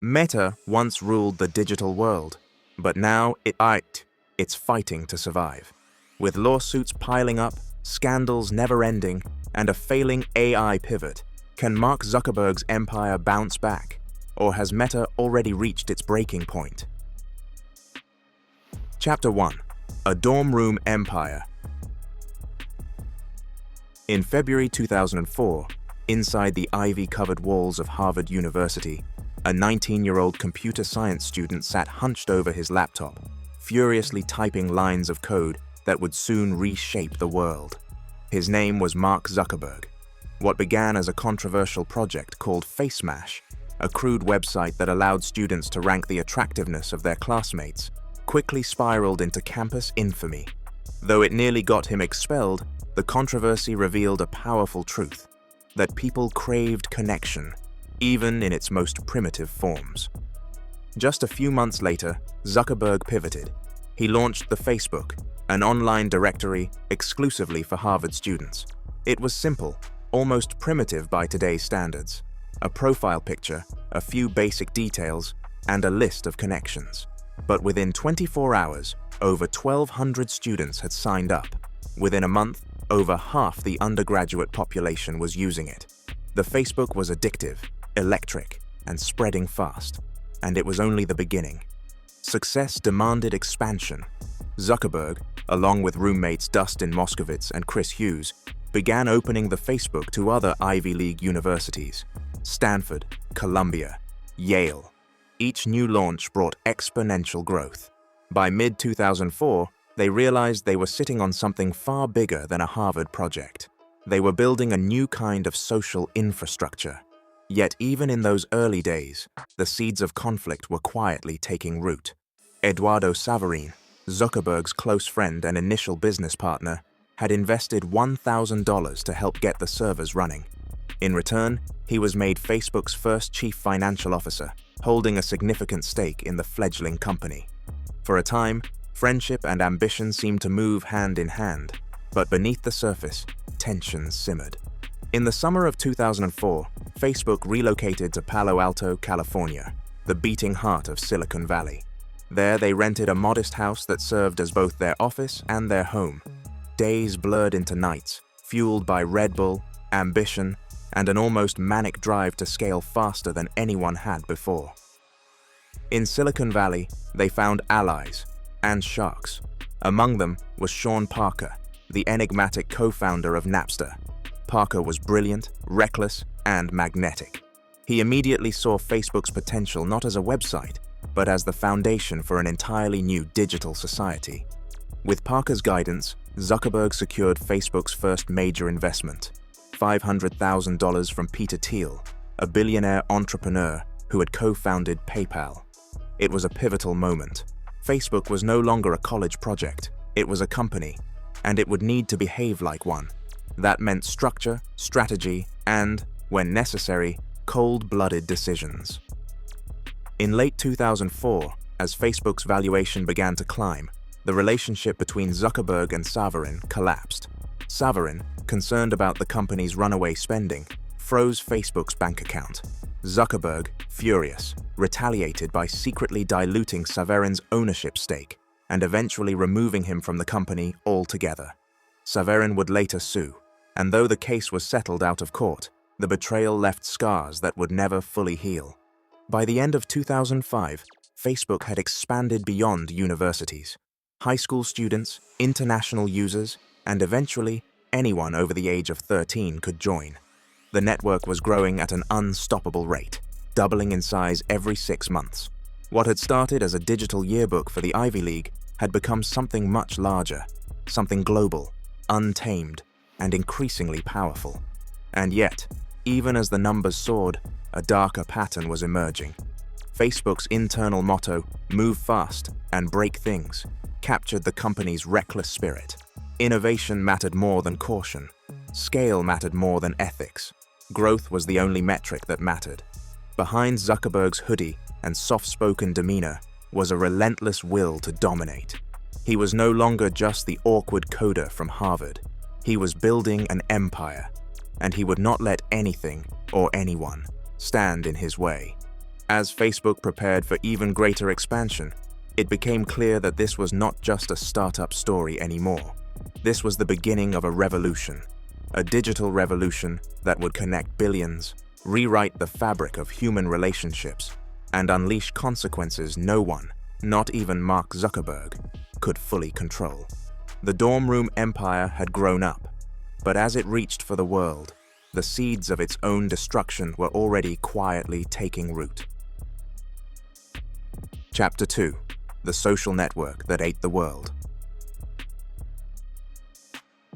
Meta once ruled the digital world, but now it's fighting to survive. With lawsuits piling up, scandals never ending, and a failing AI pivot, can Mark Zuckerberg's empire bounce back? Or has Meta already reached its breaking point? Chapter 1. A Dorm Room Empire. In February 2004, inside the ivy-covered walls of Harvard University, a 19-year-old computer science student sat hunched over his laptop, furiously typing lines of code that would soon reshape the world. His name was Mark Zuckerberg. What began as a controversial project called FaceMash, a crude website that allowed students to rank the attractiveness of their classmates, quickly spiraled into campus infamy. Though it nearly got him expelled, the controversy revealed a powerful truth: that people craved connection, even in its most primitive forms. Just a few months later, Zuckerberg pivoted. He launched the Facebook, an online directory exclusively for Harvard students. It was simple, almost primitive by today's standards: a profile picture, a few basic details, and a list of connections. But within 24 hours, over 1,200 students had signed up. Within a month, over half the undergraduate population was using it. The Facebook was addictive, electric, and spreading fast, and it was only the beginning. Success demanded expansion. Zuckerberg, along with roommates Dustin Moskovitz and Chris Hughes, began opening the Facebook to other Ivy League universities: Stanford, Columbia, Yale. Each new launch brought exponential growth. By mid-2004, they realized they were sitting on something far bigger than a Harvard project. They were building a new kind of social infrastructure. Yet even in those early days, the seeds of conflict were quietly taking root. Eduardo Saverin, Zuckerberg's close friend and initial business partner, had invested $1,000 to help get the servers running. In return, he was made Facebook's first chief financial officer, holding a significant stake in the fledgling company. For a time, friendship and ambition seemed to move hand in hand, but beneath the surface, tensions simmered. In the summer of 2004, Facebook relocated to Palo Alto, California, the beating heart of Silicon Valley. There they rented a modest house that served as both their office and their home. Days blurred into nights, fueled by Red Bull, ambition, and an almost manic drive to scale faster than anyone had before. In Silicon Valley, they found allies and sharks. Among them was Sean Parker, the enigmatic co-founder of Napster. Parker was brilliant, reckless, and magnetic. He immediately saw Facebook's potential not as a website, but as the foundation for an entirely new digital society. With Parker's guidance, Zuckerberg secured Facebook's first major investment: $500,000 from Peter Thiel, a billionaire entrepreneur who had co-founded PayPal. It was a pivotal moment. Facebook was no longer a college project, it was a company, and it would need to behave like one. That meant structure, strategy, and, when necessary, cold-blooded decisions. In late 2004, as Facebook's valuation began to climb, the relationship between Zuckerberg and Saverin collapsed. Saverin, concerned about the company's runaway spending, froze Facebook's bank account. Zuckerberg, furious, retaliated by secretly diluting Saverin's ownership stake and eventually removing him from the company altogether. Saverin would later sue, and though the case was settled out of court, the betrayal left scars that would never fully heal. By the end of 2005, Facebook had expanded beyond universities. High school students, international users, and eventually, anyone over the age of 13 could join. The network was growing at an unstoppable rate, doubling in size every 6 months. What had started as a digital yearbook for the Ivy League had become something much larger, something global, untamed, and increasingly powerful. And yet, even as the numbers soared, a darker pattern was emerging. Facebook's internal motto, "Move fast and break things," captured the company's reckless spirit. Innovation mattered more than caution. Scale mattered more than ethics. Growth was the only metric that mattered. Behind Zuckerberg's hoodie and soft-spoken demeanor was a relentless will to dominate. He was no longer just the awkward coder from Harvard. He was building an empire, and he would not let anything or anyone stand in his way. As Facebook prepared for even greater expansion, it became clear that this was not just a startup story anymore. This was the beginning of a revolution, a digital revolution that would connect billions, rewrite the fabric of human relationships, and unleash consequences no one, not even Mark Zuckerberg, could fully control. The dorm room empire had grown up, but as it reached for the world, the seeds of its own destruction were already quietly taking root. Chapter 2: The Social Network That Ate the World.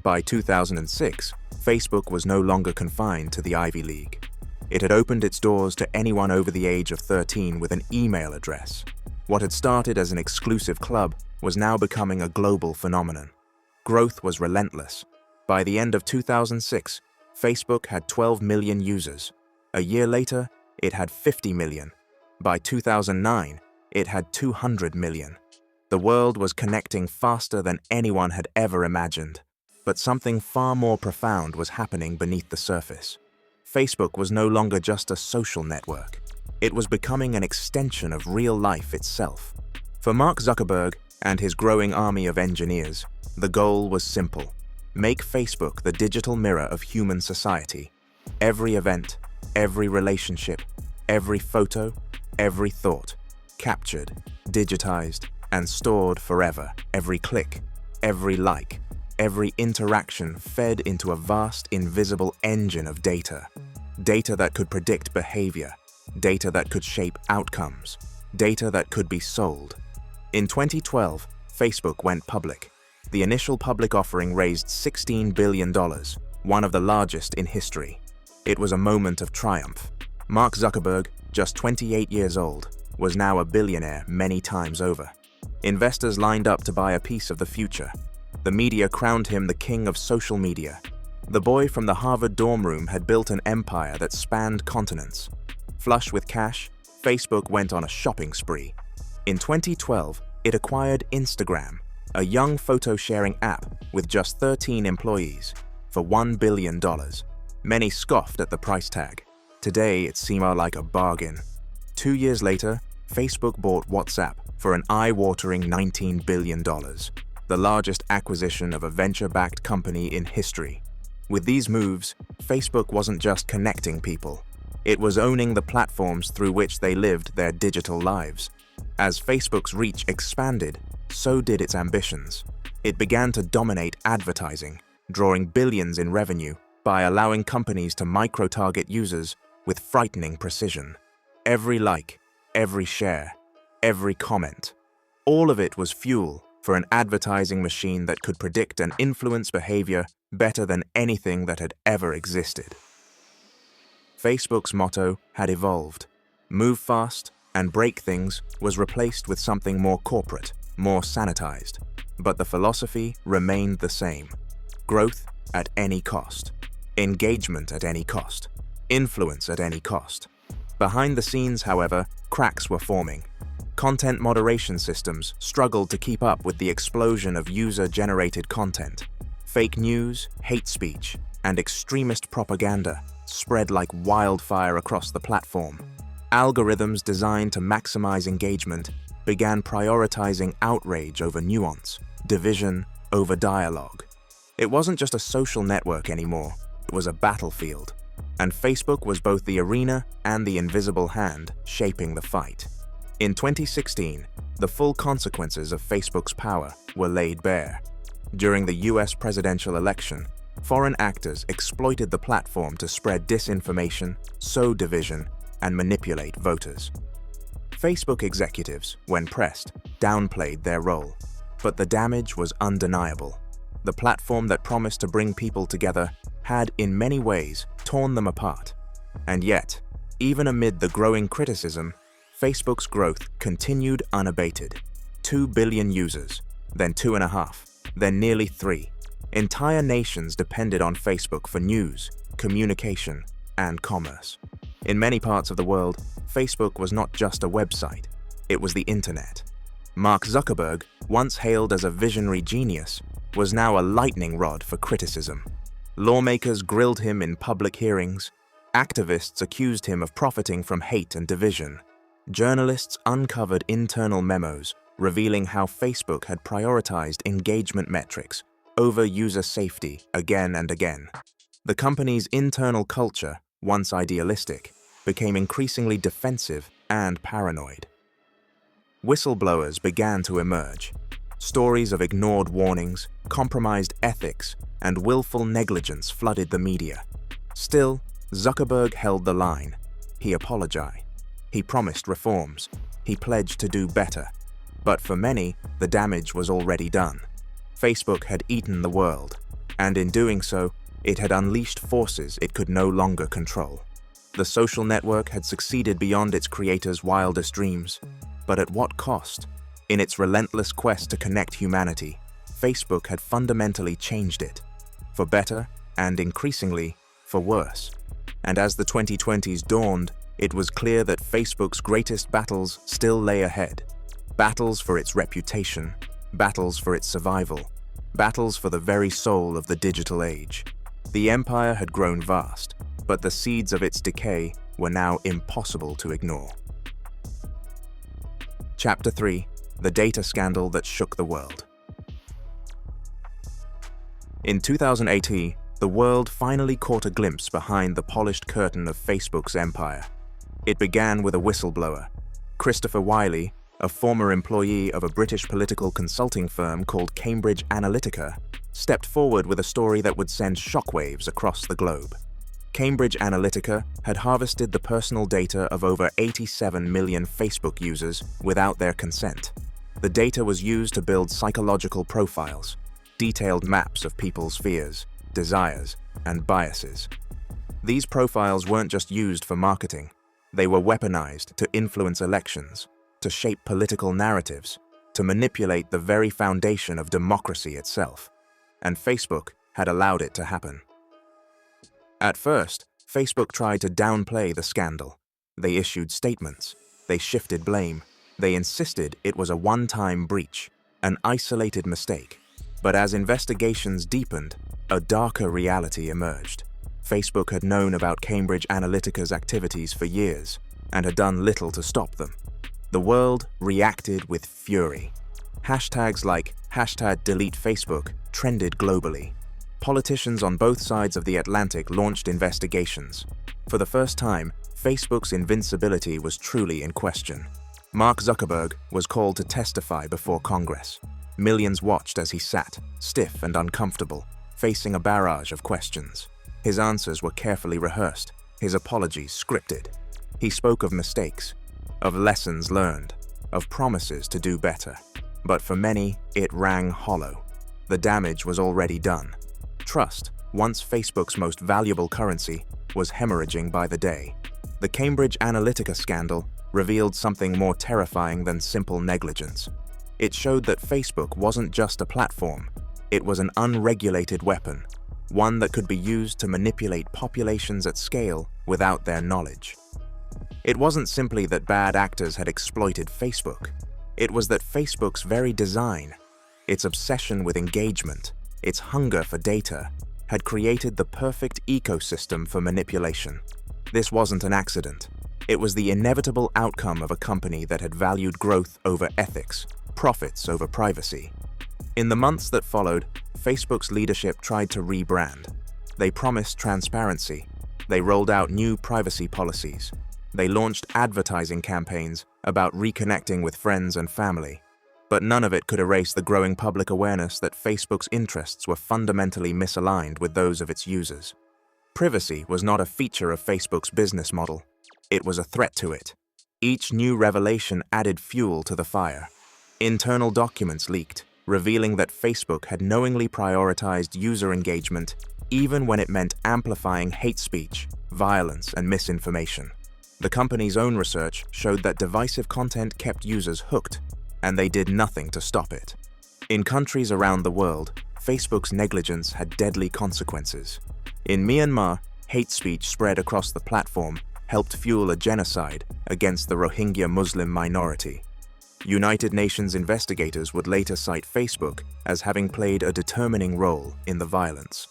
By 2006, Facebook was no longer confined to the Ivy League. It had opened its doors to anyone over the age of 13 with an email address. What had started as an exclusive club was now becoming a global phenomenon. Growth was relentless. By the end of 2006, Facebook had 12 million users. A year later, it had 50 million. By 2009, it had 200 million. The world was connecting faster than anyone had ever imagined. But something far more profound was happening beneath the surface. Facebook was no longer just a social network. It was becoming an extension of real life itself. For Mark Zuckerberg and his growing army of engineers, the goal was simple: make Facebook the digital mirror of human society. Every event, every relationship, every photo, every thought, captured, digitized, and stored forever. Every click, every like, every interaction fed into a vast, invisible engine of data. Data that could predict behavior, data that could shape outcomes, data that could be sold. In 2012, Facebook went public. The initial public offering raised $16 billion, one of the largest in history. It was a moment of triumph. Mark Zuckerberg, just 28 years old, was now a billionaire many times over. Investors lined up to buy a piece of the future. The media crowned him the king of social media. The boy from the Harvard dorm room had built an empire that spanned continents. Flush with cash, Facebook went on a shopping spree. In 2012, it acquired Instagram, a young photo-sharing app with just 13 employees, for $1 billion. Many scoffed at the price tag. Today, it seemed like a bargain. 2 years later, Facebook bought WhatsApp for an eye-watering $19 billion, the largest acquisition of a venture-backed company in history. With these moves, Facebook wasn't just connecting people. It was owning the platforms through which they lived their digital lives. As Facebook's reach expanded, so did its ambitions. It began to dominate advertising, drawing billions in revenue by allowing companies to micro-target users with frightening precision. Every like, every share, every comment, all of it was fuel for an advertising machine that could predict and influence behavior better than anything that had ever existed. Facebook's motto had evolved. Move fast and break things was replaced with something more corporate, more sanitized. But the philosophy remained the same. Growth at any cost. Engagement at any cost. Influence at any cost. Behind the scenes, however, cracks were forming. Content moderation systems struggled to keep up with the explosion of user-generated content. Fake news, hate speech, and extremist propaganda spread like wildfire across the platform. Algorithms designed to maximize engagement began prioritizing outrage over nuance, division over dialogue. It wasn't just a social network anymore, it was a battlefield. And Facebook was both the arena and the invisible hand shaping the fight. In 2016, the full consequences of Facebook's power were laid bare. During the US presidential election, foreign actors exploited the platform to spread disinformation, sow division, and manipulate voters. Facebook executives, when pressed, downplayed their role, but the damage was undeniable. The platform that promised to bring people together had, in many ways, torn them apart. And yet, even amid the growing criticism, Facebook's growth continued unabated. 2 billion users, then 2.5, then nearly 3. Entire nations depended on Facebook for news, communication, and commerce. In many parts of the world, Facebook was not just a website, it was the internet. Mark Zuckerberg, once hailed as a visionary genius, was now a lightning rod for criticism. Lawmakers grilled him in public hearings. Activists accused him of profiting from hate and division. journalists uncovered internal memos revealing how Facebook had prioritized engagement metrics over user safety again and again. The company's internal culture, once idealistic, became increasingly defensive and paranoid. Whistleblowers began to emerge. Stories of ignored warnings, compromised ethics, and willful negligence flooded the media. Still, Zuckerberg held the line. He apologized. He promised reforms. He pledged to do better. But for many, the damage was already done. Facebook had eaten the world, and in doing so, it had unleashed forces it could no longer control. The social network had succeeded beyond its creators' wildest dreams. But at what cost? In its relentless quest to connect humanity, Facebook had fundamentally changed it, for better and increasingly for worse. And as the 2020s dawned, it was clear that Facebook's greatest battles still lay ahead. Battles for its reputation, battles for its survival, battles for the very soul of the digital age. The empire had grown vast, but the seeds of its decay were now impossible to ignore. Chapter 3: The Data Scandal That Shook the World. In 2018, the world finally caught a glimpse behind the polished curtain of Facebook's empire. It began with a whistleblower. Christopher Wiley, a former employee of a British political consulting firm called Cambridge Analytica, stepped forward with a story that would send shockwaves across the globe. Cambridge Analytica had harvested the personal data of over 87 million Facebook users without their consent. The data was used to build psychological profiles, detailed maps of people's fears, desires, and biases. These profiles weren't just used for marketing. They were weaponized to influence elections, to shape political narratives, to manipulate the very foundation of democracy itself. And Facebook had allowed it to happen. At first, Facebook tried to downplay the scandal. They issued statements. They shifted blame. They insisted it was a one-time breach, an isolated mistake. But as investigations deepened, a darker reality emerged. Facebook had known about Cambridge Analytica's activities for years and had done little to stop them. The world reacted with fury. Hashtags like #DeleteFacebook trended globally. Politicians on both sides of the Atlantic launched investigations. For the first time, Facebook's invincibility was truly in question. Mark Zuckerberg was called to testify before Congress. Millions watched as he sat, stiff and uncomfortable, facing a barrage of questions. His answers were carefully rehearsed, his apologies scripted. He spoke of mistakes, of lessons learned, of promises to do better. But for many, it rang hollow. The damage was already done. Trust, once Facebook's most valuable currency, was hemorrhaging by the day. The Cambridge Analytica scandal revealed something more terrifying than simple negligence. It showed that Facebook wasn't just a platform. It was an unregulated weapon, one that could be used to manipulate populations at scale without their knowledge. It wasn't simply that bad actors had exploited Facebook. It was that Facebook's very design, its obsession with engagement, its hunger for data, had created the perfect ecosystem for manipulation. This wasn't an accident. It was the inevitable outcome of a company that had valued growth over ethics, profits over privacy. In the months that followed, Facebook's leadership tried to rebrand. They promised transparency. They rolled out new privacy policies. They launched advertising campaigns about reconnecting with friends and family. But none of it could erase the growing public awareness that Facebook's interests were fundamentally misaligned with those of its users. Privacy was not a feature of Facebook's business model. It was a threat to it. Each new revelation added fuel to the fire. Internal documents leaked, revealing that Facebook had knowingly prioritized user engagement even when it meant amplifying hate speech, violence, and misinformation. The company's own research showed that divisive content kept users hooked, and they did nothing to stop it. In countries around the world, Facebook's negligence had deadly consequences. In Myanmar, hate speech spread across the platform helped fuel a genocide against the Rohingya Muslim minority. United Nations investigators would later cite Facebook as having played a determining role in the violence.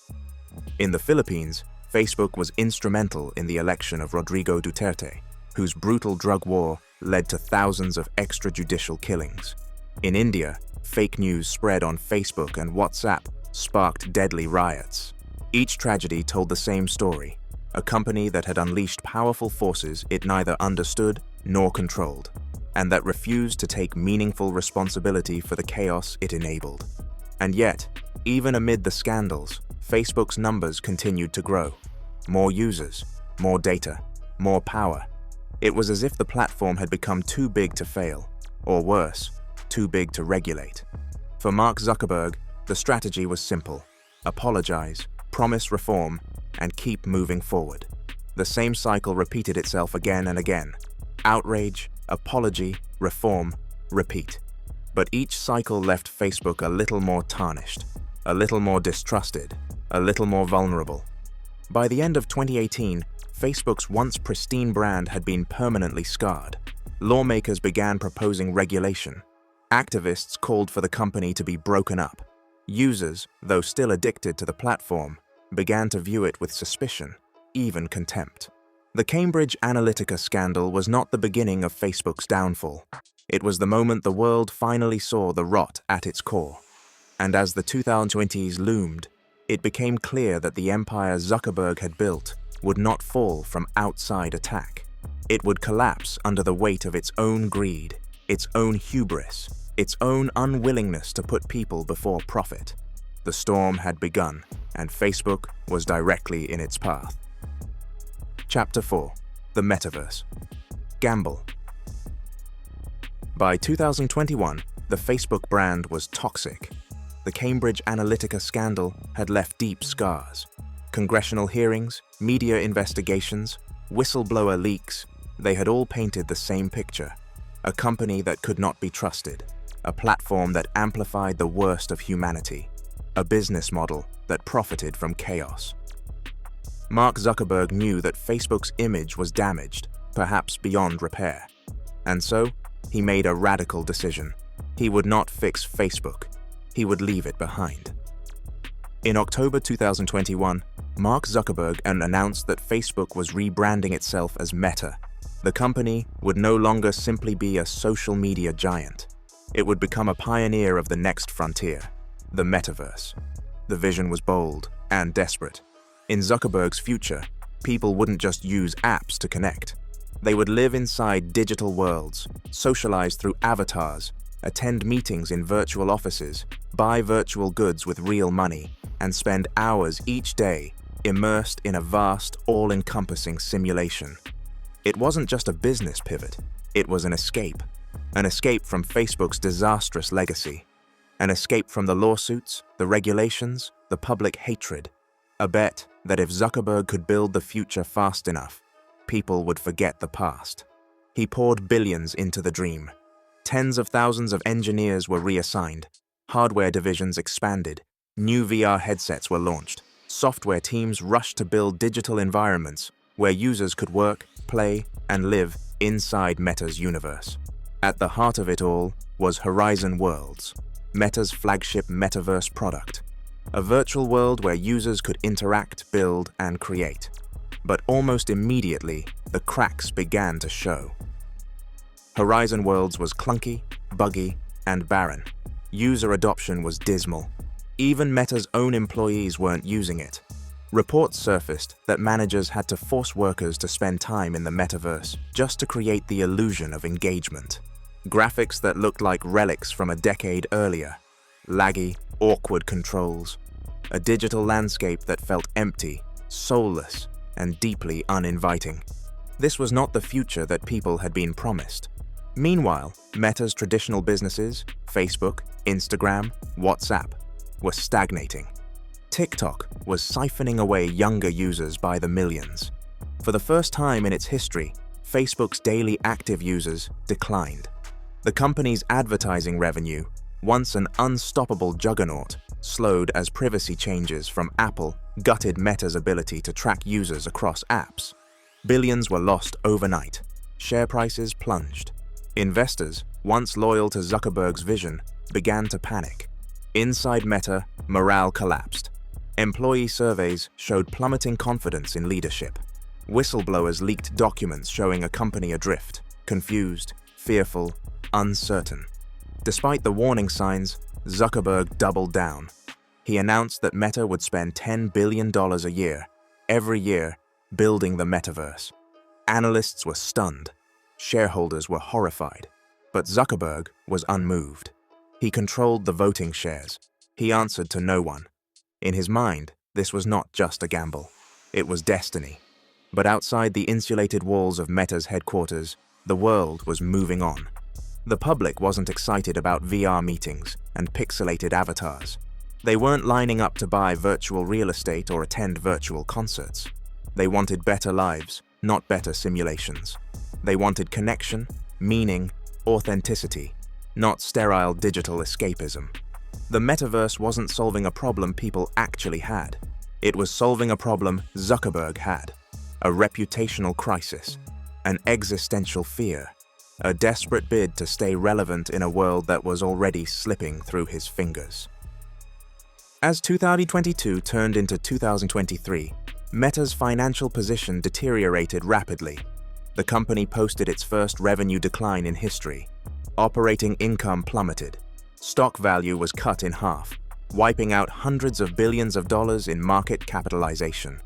In the Philippines, Facebook was instrumental in the election of Rodrigo Duterte, whose brutal drug war led to thousands of extrajudicial killings. In India, fake news spread on Facebook and WhatsApp sparked deadly riots. Each tragedy told the same story: a company that had unleashed powerful forces it neither understood nor controlled, and that refused to take meaningful responsibility for the chaos it enabled. And yet, even amid the scandals, Facebook's numbers continued to grow. More users, more data, more power. It was as if the platform had become too big to fail, or worse, too big to regulate. For Mark Zuckerberg, the strategy was simple: apologize, promise reform, and keep moving forward. The same cycle repeated itself again and again: outrage, apology, reform, repeat. But each cycle left Facebook a little more tarnished, a little more distrusted, a little more vulnerable. By the end of 2018, Facebook's once pristine brand had been permanently scarred. Lawmakers began proposing regulation. Activists called for the company to be broken up. Users, though still addicted to the platform, began to view it with suspicion, even contempt. The Cambridge Analytica scandal was not the beginning of Facebook's downfall. It was the moment the world finally saw the rot at its core. And as the 2020s loomed, it became clear that the empire Zuckerberg had built would not fall from outside attack. It would collapse under the weight of its own greed, its own hubris, its own unwillingness to put people before profit. The storm had begun, and Facebook was directly in its path. Chapter 4: The Metaverse. Gamble. By 2021, the Facebook brand was toxic. The Cambridge Analytica scandal had left deep scars. Congressional hearings, media investigations, whistleblower leaks, they had all painted the same picture: a company that could not be trusted, a platform that amplified the worst of humanity, a business model that profited from chaos. Mark Zuckerberg knew that Facebook's image was damaged, perhaps beyond repair. And so, he made a radical decision. He would not fix Facebook. He would leave it behind. In October 2021, Mark Zuckerberg announced that Facebook was rebranding itself as Meta. The company would no longer simply be a social media giant. It would become a pioneer of the next frontier, the Metaverse. The vision was bold and desperate. In Zuckerberg's future, people wouldn't just use apps to connect. They would live inside digital worlds, socialize through avatars, attend meetings in virtual offices, buy virtual goods with real money, and spend hours each day immersed in a vast, all-encompassing simulation. It wasn't just a business pivot, it was an escape from Facebook's disastrous legacy, an escape from the lawsuits, the regulations, the public hatred, a bet that if Zuckerberg could build the future fast enough, people would forget the past. He poured billions into the dream. Tens of thousands of engineers were reassigned, hardware divisions expanded, new VR headsets were launched, software teams rushed to build digital environments where users could work, play, and live inside Meta's universe. At the heart of it all was Horizon Worlds, Meta's flagship Metaverse product, a virtual world where users could interact, build, and create. But almost immediately, the cracks began to show. Horizon Worlds was clunky, buggy, and barren. User adoption was dismal. Even Meta's own employees weren't using it. Reports surfaced that managers had to force workers to spend time in the metaverse just to create the illusion of engagement. Graphics that looked like relics from a decade earlier. Laggy, awkward controls. A digital landscape that felt empty, soulless, and deeply uninviting. This was not the future that people had been promised. Meanwhile, Meta's traditional businesses, Facebook, Instagram, WhatsApp, were stagnating. TikTok was siphoning away younger users by the millions. For the first time in its history, Facebook's daily active users declined. The company's advertising revenue, once an unstoppable juggernaut, slowed as privacy changes from Apple gutted Meta's ability to track users across apps. Billions were lost overnight. Share prices plunged. Investors, once loyal to Zuckerberg's vision, began to panic. Inside Meta, morale collapsed. Employee surveys showed plummeting confidence in leadership. Whistleblowers leaked documents showing a company adrift, confused, fearful, uncertain. Despite the warning signs, Zuckerberg doubled down. He announced that Meta would spend $10 billion a year, every year, building the metaverse. Analysts were stunned. Shareholders were horrified. But Zuckerberg was unmoved. He controlled the voting shares. He answered to no one. In his mind, this was not just a gamble. It was destiny. But outside the insulated walls of Meta's headquarters, the world was moving on. The public wasn't excited about VR meetings and pixelated avatars. They weren't lining up to buy virtual real estate or attend virtual concerts. They wanted better lives, not better simulations. They wanted connection, meaning, authenticity, not sterile digital escapism. The metaverse wasn't solving a problem people actually had. It was solving a problem Zuckerberg had. A reputational crisis, an existential fear, a desperate bid to stay relevant in a world that was already slipping through his fingers. As 2022 turned into 2023, Meta's financial position deteriorated rapidly. The company posted its first revenue decline in history. Operating income plummeted. Stock value was cut in half, wiping out hundreds of billions of dollars in market capitalization.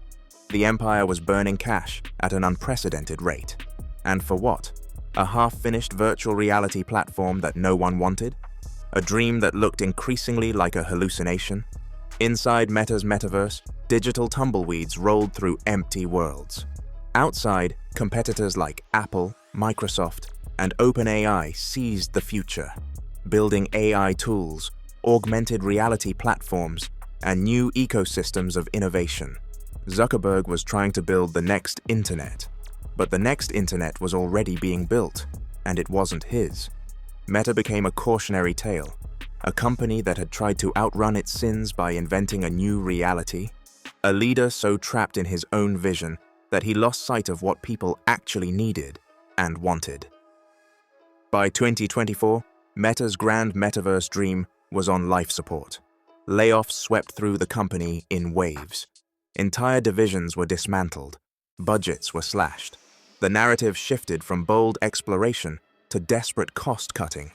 The empire was burning cash at an unprecedented rate. And for what? A half-finished virtual reality platform that no one wanted? A dream that looked increasingly like a hallucination? Inside Meta's metaverse, digital tumbleweeds rolled through empty worlds. Outside, competitors like Apple, Microsoft, and OpenAI seized the future, building AI tools, augmented reality platforms, and new ecosystems of innovation. Zuckerberg was trying to build the next internet, but the next internet was already being built, and it wasn't his. Meta became a cautionary tale, a company that had tried to outrun its sins by inventing a new reality, a leader so trapped in his own vision that he lost sight of what people actually needed and wanted. By 2024, Meta's grand metaverse dream was on life support. Layoffs swept through the company in waves. Entire divisions were dismantled. Budgets were slashed. The narrative shifted from bold exploration to desperate cost-cutting.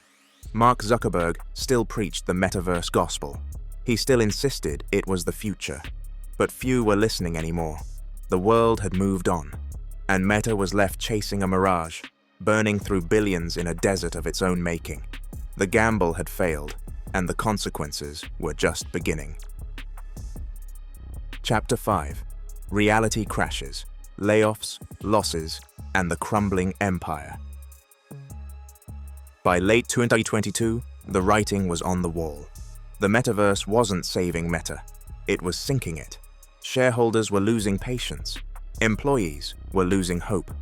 Mark Zuckerberg still preached the metaverse gospel. He still insisted it was the future. But few were listening anymore. The world had moved on, and Meta was left chasing a mirage, burning through billions in a desert of its own making. The gamble had failed, and the consequences were just beginning. Chapter 5: Reality Crashes, Layoffs, Losses, and the Crumbling Empire. By late 2022, the writing was on the wall. The metaverse wasn't saving Meta, it was sinking it. Shareholders were losing patience. Employees were losing hope.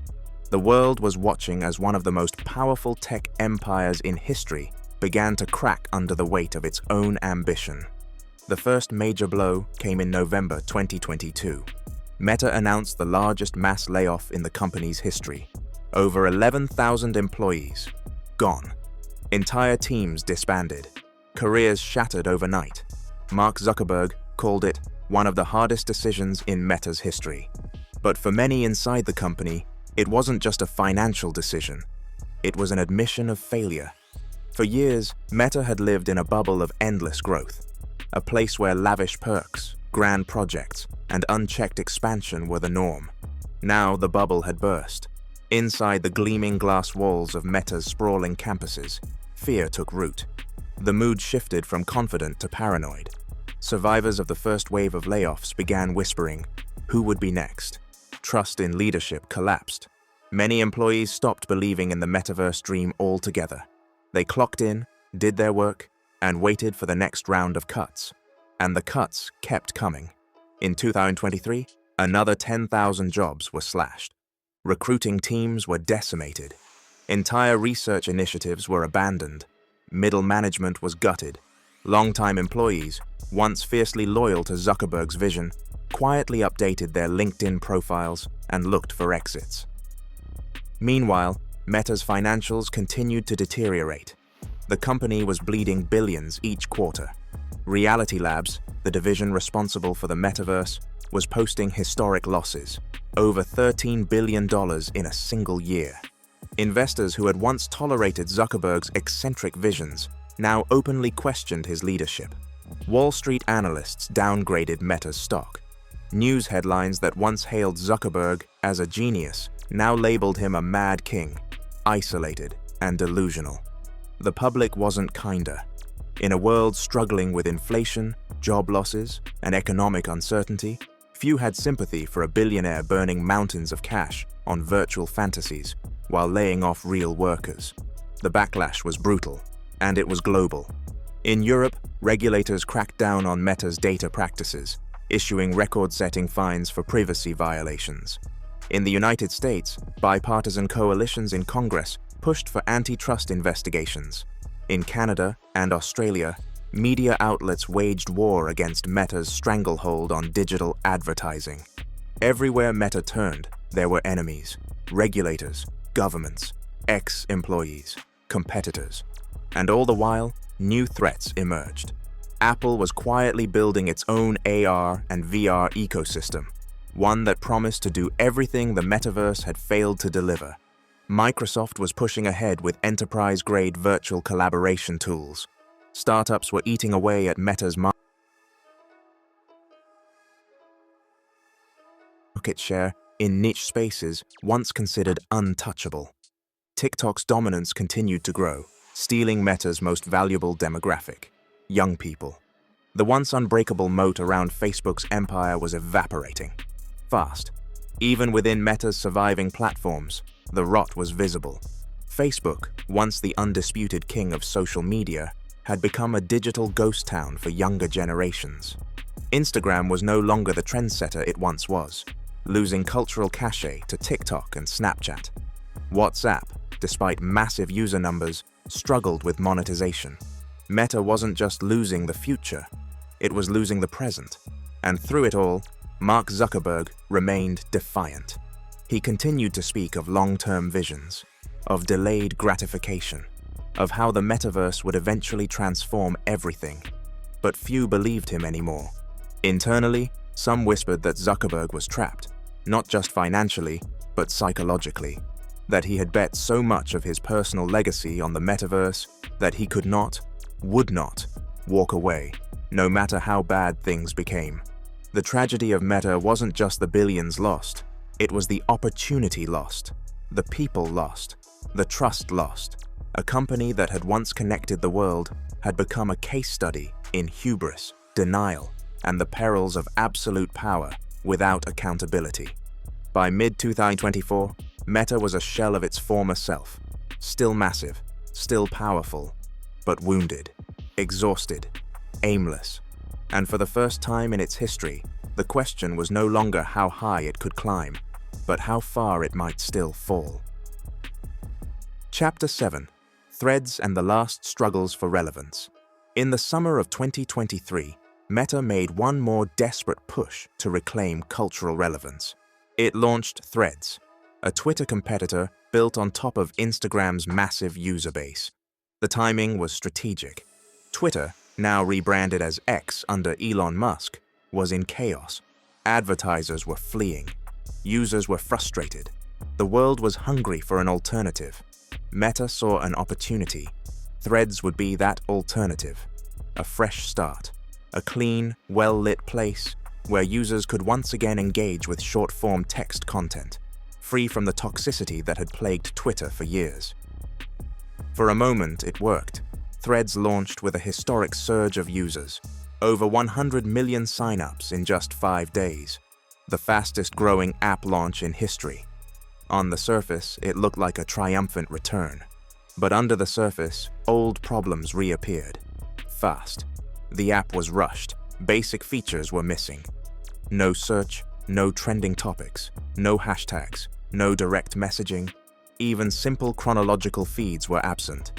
The world was watching as one of the most powerful tech empires in history began to crack under the weight of its own ambition. The first major blow came in November 2022. Meta announced the largest mass layoff in the company's history. Over 11,000 employees gone. Entire teams disbanded. Careers shattered overnight. Mark Zuckerberg called it one of the hardest decisions in Meta's history. But for many inside the company, it wasn't just a financial decision. It was an admission of failure. For years, Meta had lived in a bubble of endless growth, a place where lavish perks, grand projects, and unchecked expansion were the norm. Now the bubble had burst. Inside the gleaming glass walls of Meta's sprawling campuses, fear took root. The mood shifted from confident to paranoid. Survivors of the first wave of layoffs began whispering, who would be next? Trust in leadership collapsed. Many employees stopped believing in the metaverse dream altogether. They clocked in, did their work, and waited for the next round of cuts. And the cuts kept coming. In 2023, another 10,000 jobs were slashed. Recruiting teams were decimated. Entire research initiatives were abandoned. Middle management was gutted. Longtime employees, once fiercely loyal to Zuckerberg's vision, quietly updated their LinkedIn profiles and looked for exits. Meanwhile, Meta's financials continued to deteriorate. The company was bleeding billions each quarter. Reality Labs, the division responsible for the metaverse, was posting historic losses, over $13 billion in a single year. Investors who had once tolerated Zuckerberg's eccentric visions now openly questioned his leadership. Wall Street analysts downgraded Meta's stock. News headlines that once hailed Zuckerberg as a genius now labeled him a mad king, isolated and delusional. The public wasn't kinder. In a world struggling with inflation, job losses, and economic uncertainty, few had sympathy for a billionaire burning mountains of cash on virtual fantasies while laying off real workers. The backlash was brutal, and it was global. In Europe, regulators cracked down on Meta's data practices, issuing record-setting fines for privacy violations. In the United States, bipartisan coalitions in Congress pushed for antitrust investigations. In Canada and Australia, media outlets waged war against Meta's stranglehold on digital advertising. Everywhere Meta turned, there were enemies: regulators, governments, ex-employees, competitors. And all the while, new threats emerged. Apple was quietly building its own AR and VR ecosystem, one that promised to do everything the Metaverse had failed to deliver. Microsoft was pushing ahead with enterprise-grade virtual collaboration tools. Startups were eating away at Meta's market share in niche spaces once considered untouchable. TikTok's dominance continued to grow, stealing Meta's most valuable demographic: young people. The once unbreakable moat around Facebook's empire was evaporating fast. Even within Meta's surviving platforms, the rot was visible. Facebook, once the undisputed king of social media, had become a digital ghost town for younger generations. Instagram was no longer the trendsetter it once was, losing cultural cachet to TikTok and Snapchat. WhatsApp, despite massive user numbers, struggled with monetization. Meta wasn't just losing the future, it was losing the present. And through it all, Mark Zuckerberg remained defiant. He continued to speak of long-term visions, of delayed gratification, of how the metaverse would eventually transform everything. But few believed him anymore. Internally, some whispered that Zuckerberg was trapped, not just financially, but psychologically, that he had bet so much of his personal legacy on the metaverse that he could not, would not, walk away, no matter how bad things became. The tragedy of Meta wasn't just the billions lost, it was the opportunity lost, the people lost, the trust lost. A company that had once connected the world had become a case study in hubris, denial, and the perils of absolute power without accountability. By mid-2024, Meta was a shell of its former self, still massive, still powerful, but wounded, exhausted, aimless. And for the first time in its history, the question was no longer how high it could climb, but how far it might still fall. Chapter 7: Threads and the Last Struggles for Relevance. In the summer of 2023, Meta made one more desperate push to reclaim cultural relevance. It launched Threads, a Twitter competitor built on top of Instagram's massive user base. The timing was strategic. Twitter, now rebranded as X under Elon Musk, was in chaos. Advertisers were fleeing. Users were frustrated. The world was hungry for an alternative. Meta saw an opportunity. Threads would be that alternative. A fresh start. A clean, well-lit place where users could once again engage with short-form text content, free from the toxicity that had plagued Twitter for years. For a moment, it worked. Threads launched with a historic surge of users, over 100 million sign-ups in just 5 days, the fastest-growing app launch in history. On the surface, it looked like a triumphant return. But under the surface, old problems reappeared. Fast. The app was rushed. Basic features were missing. No search, no trending topics, no hashtags, no direct messaging. Even simple chronological feeds were absent.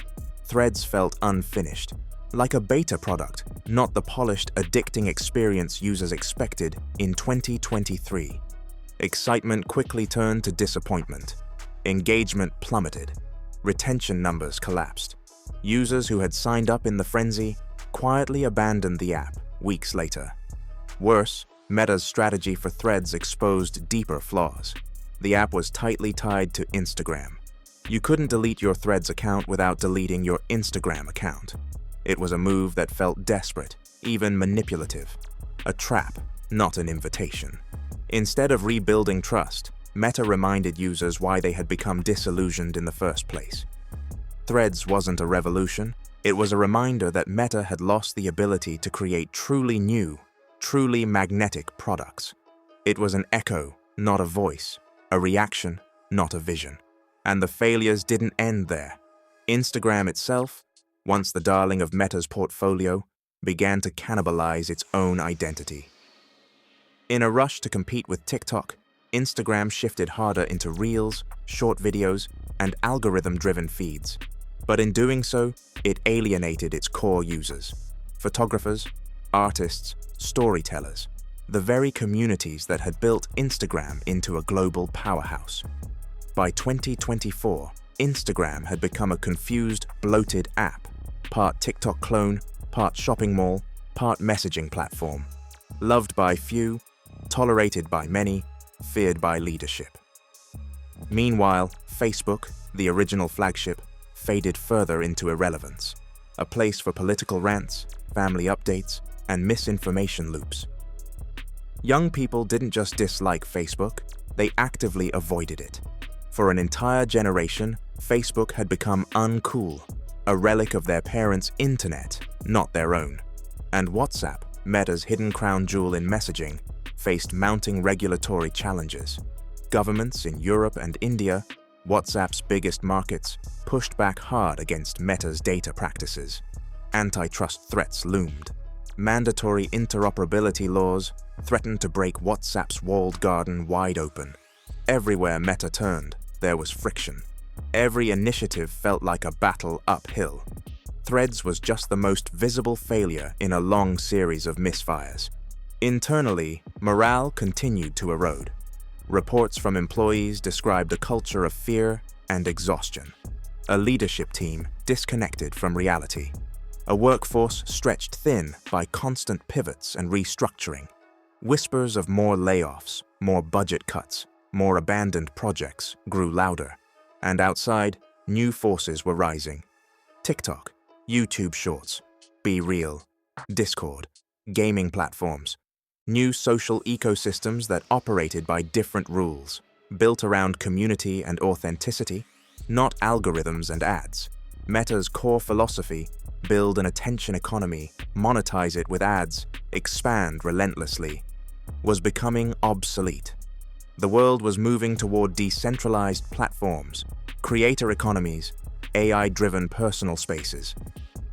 Threads felt unfinished, like a beta product, not the polished, addicting experience users expected in 2023. Excitement quickly turned to disappointment. Engagement plummeted. Retention numbers collapsed. Users who had signed up in the frenzy quietly abandoned the app weeks later. Worse, Meta's strategy for Threads exposed deeper flaws. The app was tightly tied to Instagram. You couldn't delete your Threads account without deleting your Instagram account. It was a move that felt desperate, even manipulative. A trap, not an invitation. Instead of rebuilding trust, Meta reminded users why they had become disillusioned in the first place. Threads wasn't a revolution, it was a reminder that Meta had lost the ability to create truly new, truly magnetic products. It was an echo, not a voice, a reaction, not a vision. And the failures didn't end there. Instagram itself, once the darling of Meta's portfolio, began to cannibalize its own identity. In a rush to compete with TikTok, Instagram shifted harder into Reels, short videos, and algorithm-driven feeds. But in doing so, it alienated its core users: photographers, artists, storytellers, the very communities that had built Instagram into a global powerhouse. By 2024, Instagram had become a confused, bloated app, part TikTok clone, part shopping mall, part messaging platform. Loved by few, tolerated by many, feared by leadership. Meanwhile, Facebook, the original flagship, faded further into irrelevance, a place for political rants, family updates, and misinformation loops. Young people didn't just dislike Facebook, they actively avoided it. For an entire generation, Facebook had become uncool, a relic of their parents' internet, not their own. And WhatsApp, Meta's hidden crown jewel in messaging, faced mounting regulatory challenges. Governments in Europe and India, WhatsApp's biggest markets, pushed back hard against Meta's data practices. Antitrust threats loomed. Mandatory interoperability laws threatened to break WhatsApp's walled garden wide open. Everywhere Meta turned, there was friction. Every initiative felt like a battle uphill. Threads was just the most visible failure in a long series of misfires. Internally, morale continued to erode. Reports from employees described a culture of fear and exhaustion. A leadership team disconnected from reality. A workforce stretched thin by constant pivots and restructuring. Whispers of more layoffs, more budget cuts, more abandoned projects grew louder. And outside, new forces were rising. TikTok, YouTube Shorts, Be Real, Discord, gaming platforms. New social ecosystems that operated by different rules, built around community and authenticity, not algorithms and ads. Meta's core philosophy: build an attention economy, monetize it with ads, expand relentlessly, was becoming obsolete. The world was moving toward decentralized platforms, creator economies, AI-driven personal spaces.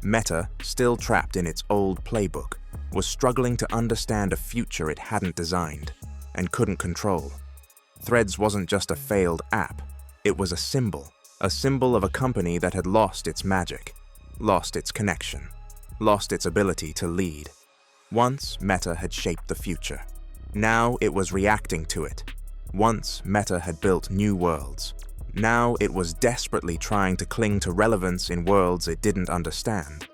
Meta, still trapped in its old playbook, was struggling to understand a future it hadn't designed and couldn't control. Threads wasn't just a failed app, it was a symbol of a company that had lost its magic, lost its connection, lost its ability to lead. Once, Meta had shaped the future. Now it was reacting to it. Once, Meta had built new worlds. Now it was desperately trying to cling to relevance in worlds it didn't understand.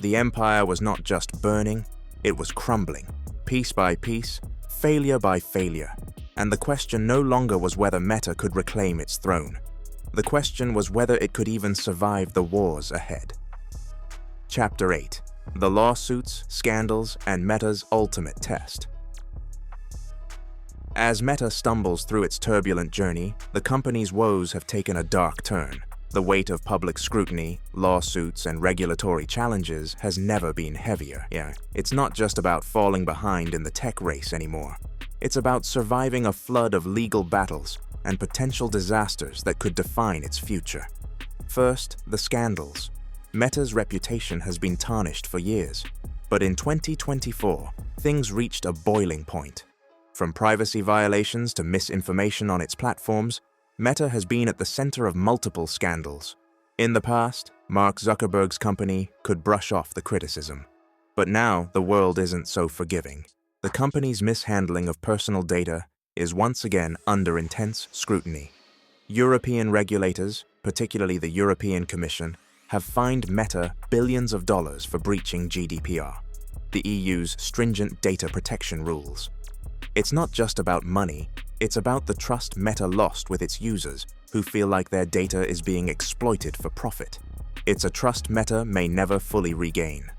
The empire was not just burning, it was crumbling, piece by piece, failure by failure. And the question no longer was whether Meta could reclaim its throne. The question was whether it could even survive the wars ahead. Chapter 8: The Lawsuits, Scandals, and Meta's Ultimate Test. As Meta stumbles through its turbulent journey, the company's woes have taken a dark turn. The weight of public scrutiny, lawsuits, and regulatory challenges has never been heavier. It's not just about falling behind in the tech race anymore. It's about surviving a flood of legal battles and potential disasters that could define its future. First, the scandals. Meta's reputation has been tarnished for years. But in 2024, things reached a boiling point. From privacy violations to misinformation on its platforms, Meta has been at the center of multiple scandals. In the past, Mark Zuckerberg's company could brush off the criticism. But now, the world isn't so forgiving. The company's mishandling of personal data is once again under intense scrutiny. European regulators, particularly the European Commission, have fined Meta billions of dollars for breaching GDPR, the EU's stringent data protection rules. It's not just about money, it's about the trust Meta lost with its users who feel like their data is being exploited for profit. It's a trust Meta may never fully regain.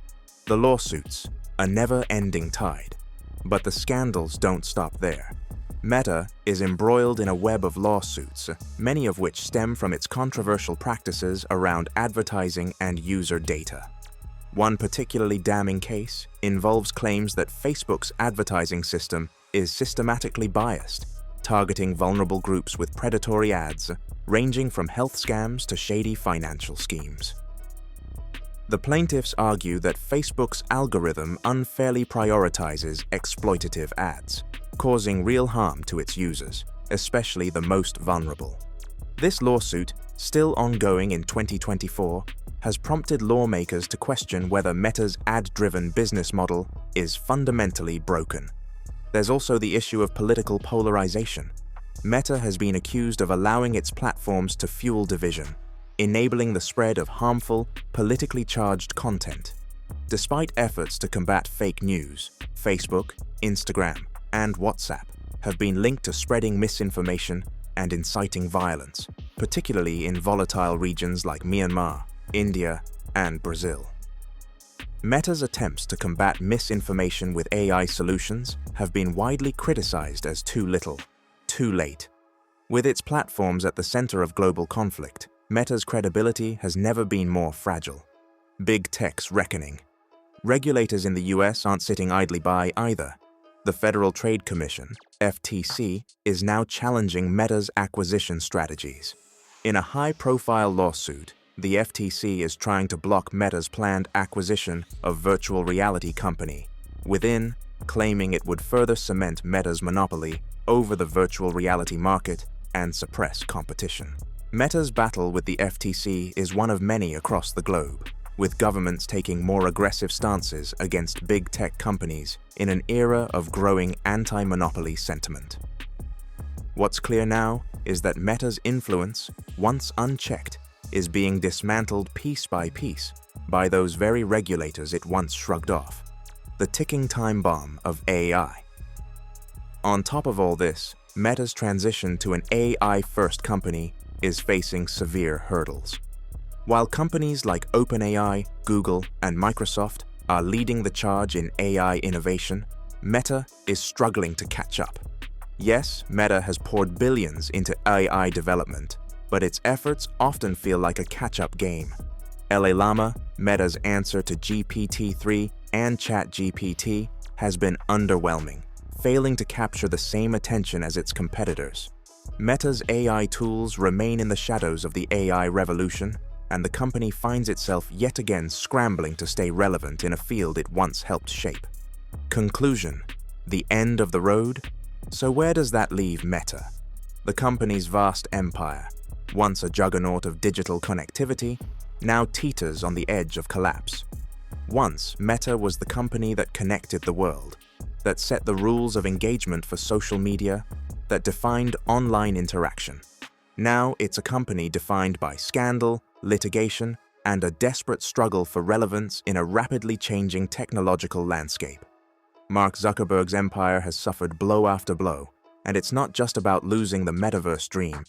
The lawsuits, a never-ending tide. But the scandals don't stop there. Meta is embroiled in a web of lawsuits, many of which stem from its controversial practices around advertising and user data. One particularly damning case involves claims that Facebook's advertising system is systematically biased, targeting vulnerable groups with predatory ads, ranging from health scams to shady financial schemes. The plaintiffs argue that Facebook's algorithm unfairly prioritizes exploitative ads, causing real harm to its users, especially the most vulnerable. This lawsuit, still ongoing in 2024, has prompted lawmakers to question whether Meta's ad-driven business model is fundamentally broken. There's also the issue of political polarization. Meta has been accused of allowing its platforms to fuel division, enabling the spread of harmful, politically charged content. Despite efforts to combat fake news, Facebook, Instagram, and WhatsApp have been linked to spreading misinformation and inciting violence, particularly in volatile regions like Myanmar, India, and Brazil. Meta's attempts to combat misinformation with AI solutions have been widely criticized as too little, too late. With its platforms at the center of global conflict, Meta's credibility has never been more fragile. Big Tech's reckoning. Regulators in the US aren't sitting idly by either. The Federal Trade Commission, FTC, is now challenging Meta's acquisition strategies. In a high-profile lawsuit, the FTC is trying to block Meta's planned acquisition of virtual reality company, Within, claiming it would further cement Meta's monopoly over the virtual reality market and suppress competition. Meta's battle with the FTC is one of many across the globe, with governments taking more aggressive stances against big tech companies in an era of growing anti-monopoly sentiment. What's clear now is that Meta's influence, once unchecked, is being dismantled piece by piece by those very regulators it once shrugged off, the ticking time bomb of AI. On top of all this, Meta's transition to an AI-first company is facing severe hurdles. While companies like OpenAI, Google, and Microsoft are leading the charge in AI innovation, Meta is struggling to catch up. Yes, Meta has poured billions into AI development, but its efforts often feel like a catch-up game. LA Llama, Meta's answer to GPT-3 and ChatGPT, has been underwhelming, failing to capture the same attention as its competitors. Meta's AI tools remain in the shadows of the AI revolution, and the company finds itself yet again scrambling to stay relevant in a field it once helped shape. Conclusion: the end of the road? So where does that leave Meta? The company's vast empire, once a juggernaut of digital connectivity, now teeters on the edge of collapse. Once, Meta was the company that connected the world, that set the rules of engagement for social media, that defined online interaction. Now it's a company defined by scandal, litigation, and a desperate struggle for relevance in a rapidly changing technological landscape. Mark Zuckerberg's empire has suffered blow after blow, and it's not just about losing the metaverse dream.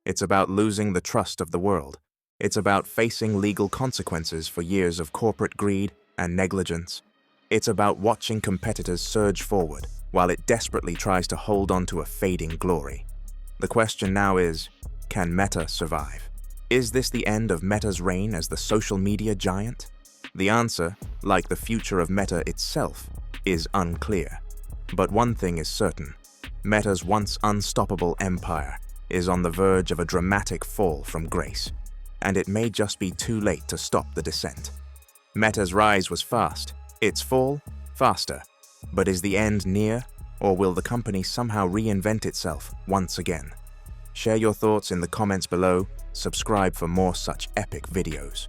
It's about losing the trust of the world. It's about facing legal consequences for years of corporate greed and negligence. It's about watching competitors surge forward while it desperately tries to hold on to a fading glory. The question now is, can Meta survive? Is this the end of Meta's reign as the social media giant? The answer, like the future of Meta itself, is unclear. But one thing is certain: Meta's once unstoppable empire is on the verge of a dramatic fall from grace, and it may just be too late to stop the descent. Meta's rise was fast, its fall faster. But is the end near, or will the company somehow reinvent itself once again? Share your thoughts in the comments below, subscribe for more such epic videos.